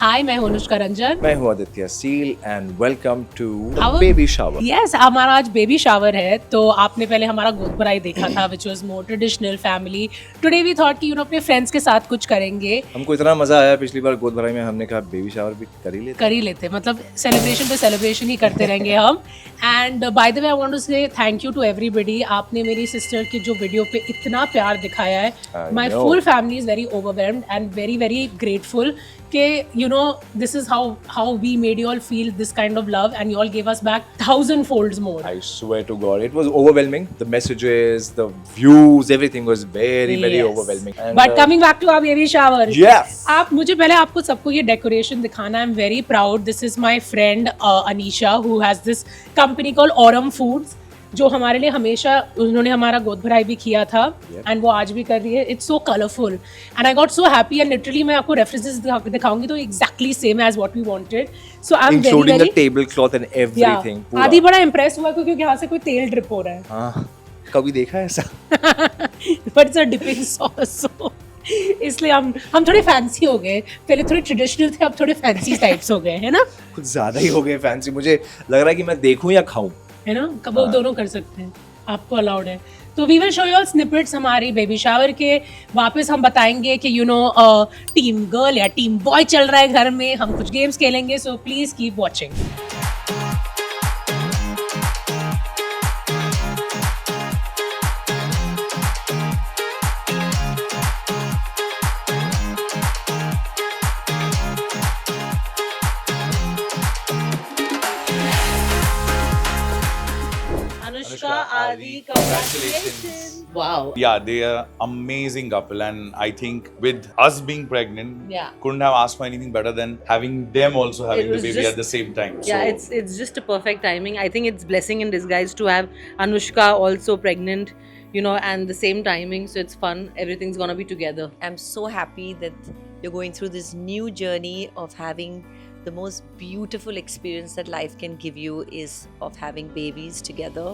हाय, मैं हूं अनुष्का रंजन। मैं हूं Aditya Seal and welcome to Our- baby shower. Yes, हमारा आज बेबी शावर है। तो आपने पहले हमारा गोद भराई देखा था which was more traditional family. Today we thought कि अपने फ्रेंड्स के साथ कुछ करेंगे, हमको इतना मजा आया पिछली बार गोद भराई में, हमने कहा बेबी शावर भी कर ही लेते। मतलब सेलिब्रेशन पे सेलिब्रेशन ही करते रहेंगे हम। And by the way I want to say thank you to everybody. आपने मेरी सिस्टर की जो वीडियो पे इतना प्यार दिखाया है, I my know. Full family is very overwhelmed and very very grateful कि this is how we made you all feel this kind of love and you all gave us back 1,000 folds more. I swear to God, it was overwhelming. The messages, the views, everything was very Yes. overwhelming. But coming back to our baby shower. Yes. आप मुझे पहले आपको सबको ये decoration दिखाना। I am very proud. This is my friend Anisha who has this company called Aurum foods, जो हमारे लिए हमेशा उन्होंने हमारा गोद भराई भी किया था एंड वो आज भी कर रही है। It's so colourful and I got so happy and literally मैं आपको रेफरेंसेस दिखाऊंगी तो exactly same as what we wanted. So I am Including very the tablecloth and everything. पूरा। आदि बड़ा इम्प्रेस हुआ क्योंकि यहाँ से कोई तेल ड्रिप हो रहा है। हाँ, कभी देखा है ऐसा? But it's a dipping sauce, इसलिए हम थोड़े फैंसी हो गए। पहले थोड़े ट्रेडिशनल थे, अब थोड़े फैंसी टाइप्स हो गए, है ना? कुछ ज्यादा ही हो गए फैंसी। मुझे लग रहा है कि मैं देखूं या खाऊं। है ना? कब दोनों कर सकते हैं, आपको अलाउड है। तो we will show you all snippets हमारी बेबी शावर के। वापस हम बताएंगे कि टीम गर्ल या टीम बॉय चल रहा है घर में। हम कुछ गेम्स खेलेंगे, so please keep watching. Anushka, Adi, congratulations. Wow. Yeah, they are amazing couple, and I think with us being pregnant, Yeah. couldn't have asked for anything better than having them also having the was baby just- at the same time. Yeah, So, it's just a perfect timing. I think it's blessing in disguise to have Anushka also pregnant, and the same timing. So it's fun. Everything's gonna be together. I'm so happy that you're going through this new journey of having the most beautiful experience that life can give you is of having babies together.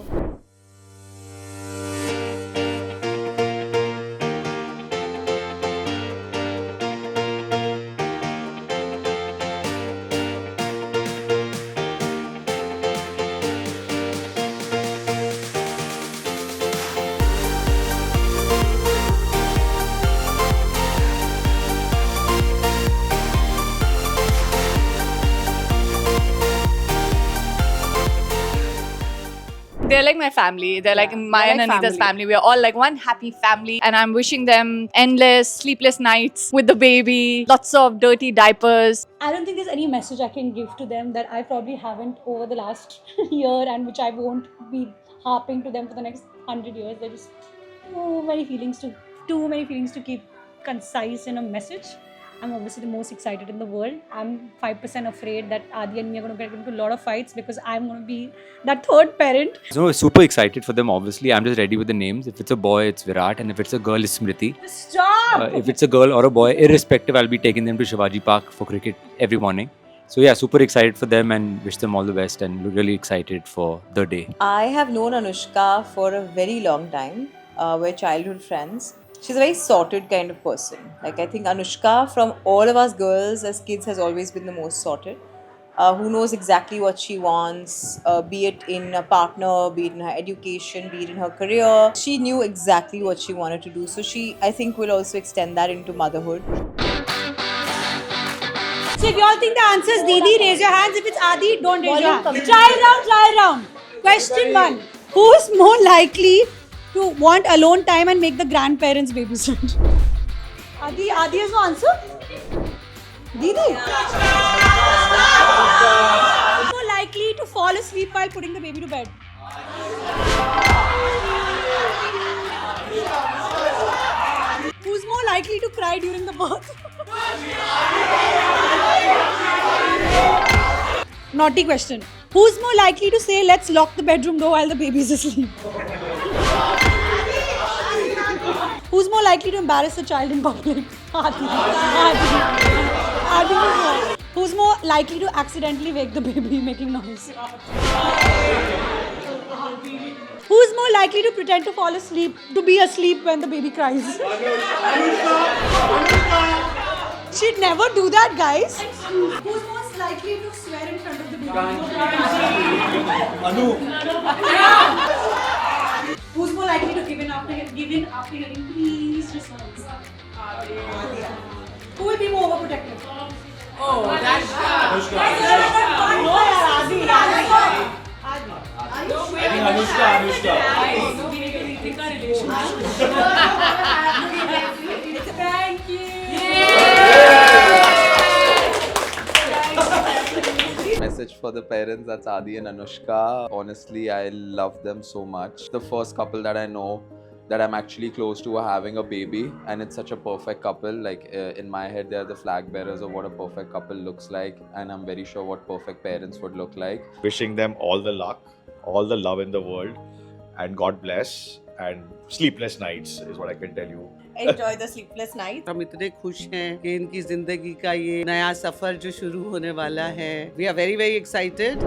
They're like my family. They're like my they're and like Anita's family. family. We're all like one happy family. And I'm wishing them endless, sleepless nights with the baby, lots of dirty diapers. I don't think there's any message I can give to them that I probably haven't over the last year, and which I won't be harping to them for the next 100 years. There are just too many feelings to keep concise in a message. I'm obviously the most excited in the world. I'm 5% afraid that Adi and me are going to get into a lot of fights because I'm going to be that third parent. So super excited for them. Obviously, I'm just ready with the names. If it's a boy, it's Virat, and if it's a girl, it's Smriti. Stop! If it's a girl or a boy, irrespective, I'll be taking them to Shivaji Park for cricket every morning. So yeah, super excited for them and wish them all the best and really excited for the day. I have known Anushka for a very long time. We're childhood friends. She's a very sorted kind of person. Like, I think Anushka, from all of us girls as kids, has always been the most sorted. Who knows exactly what she wants, be it in a partner, be it in her education, be it in her career. She knew exactly what she wanted to do. So she, I think, will also extend that into motherhood. So if you all think the answer is Didi, raise your hands. If it's Adi, don't raise your hands. Trial round. Question 1. Who is more likely to want alone time and make the grandparents babysit? Adi has no answer? Didi? Who's more likely to fall asleep while putting the baby to bed? Who's more likely to cry during the birth? Naughty question. Who's more likely to say, let's lock the bedroom door while the baby's asleep? Who's more likely to embarrass a child in public? Adi. Who's more likely to accidentally wake the baby making noise? Who's more likely to pretend to fall asleep, to be asleep when the baby cries? She'd never do that, guys. Who's most likely to swear in front of the baby? Anu. Who's more likely to give in after hearing please just once? Adia. Who will be more overprotective? Thank you. Message for the parents, that's Adi and Anushka. Honestly, I love them so much. The first couple that I know that I'm actually close to are having a baby, and it's such a perfect couple. Like in my head, they're the flag bearers of what a perfect couple looks like, and I'm very sure what perfect parents would look like. Wishing them all the luck, all the love in the world, and God bless, and sleepless nights is what I can tell you. Enjoy the sleepless night. हम इतने खुश हैं कि इनकी जिंदगी का ये नया सफर जो शुरू होने वाला है. We are very very excited.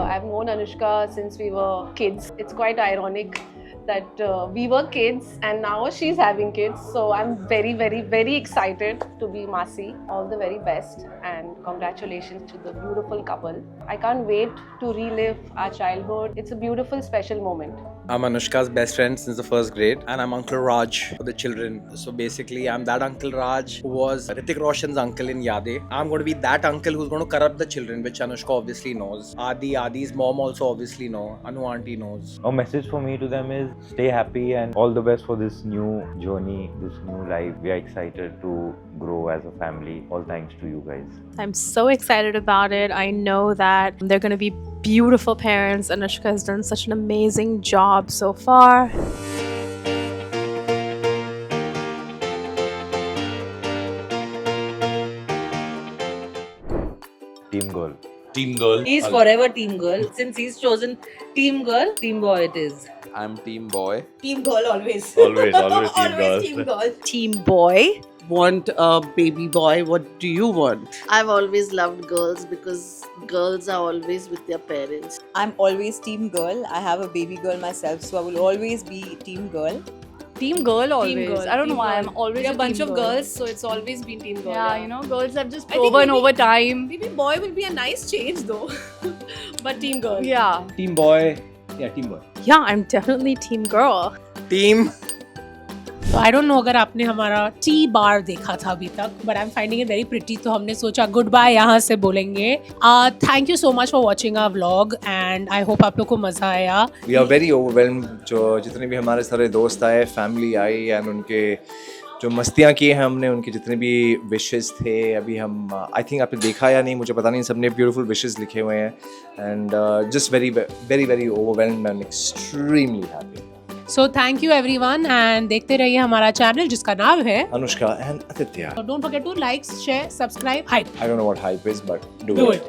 I've known Anushka since we were kids. It's quite ironic that we were kids and now she's having kids. So I'm very, very, very excited to be Masi. All the very best and congratulations to the beautiful couple. I can't wait to relive our childhood. It's a beautiful, special moment. I'm Anushka's best friend since the first grade, and I'm Uncle Raj for the children. So basically, I'm that Uncle Raj who was Hrithik Roshan's uncle in Yade. I'm going to be that uncle who's going to corrupt the children, which Anushka obviously knows. Adi's mom also obviously knows. Anu auntie knows. A message for me to them is stay happy and all the best for this new journey, this new life. We are excited to grow as a family. All thanks to you guys. I'm so excited about it. I know that they're going to be beautiful parents. Anushka has done such an amazing job so far. Team girl. Team girl. He's forever team girl. Since he's chosen team girl, team boy it is. I'm team boy. Team girl always. Always team girl. Always team girl. Team boy. Want a baby boy? What do you want? I've always loved girls because girls are always with their parents. I'm always team girl. I have a baby girl myself, so I will always be team girl. Team girl always. girl, I don't know team why. girl. I'm always We're a bunch team of girl. girls, so it's always been team girl. Yeah, you know, girls have just I think proven maybe- over time. Maybe boy will be a nice change though, but team girl. Yeah. Team boy. Yeah, team boy. Yeah, I'm definitely team girl. Team. तो I don't know अगर आपने हमारा T bar देखा था अभी तक, but I am finding it very pretty, तो हमने सोचा गुड बाय यहाँ से बोलेंगे. Thank you so much for watching our vlog and I hope आप लोग को मजा आया. We are very overwhelmed. जो जितने भी हमारे सारे दोस्त आए, फैमिली आई, एंड उनके जो मस्तियाँ की हैं हमने, उनके जितने भी विशेस थे, अभी हम आई थिंक आपने देखा या नहीं मुझे पता नहीं, सबने ब्यूटीफुल विशेस लिखे हुए हैं, and just very very very overwhelmed and extremely happy. So thank you everyone and देखते रहिए हमारा चैनल जिसका नाम है Anushka and Aditya. Don't forget to like, share, subscribe, hype. I don't know what hype is, but do Do it.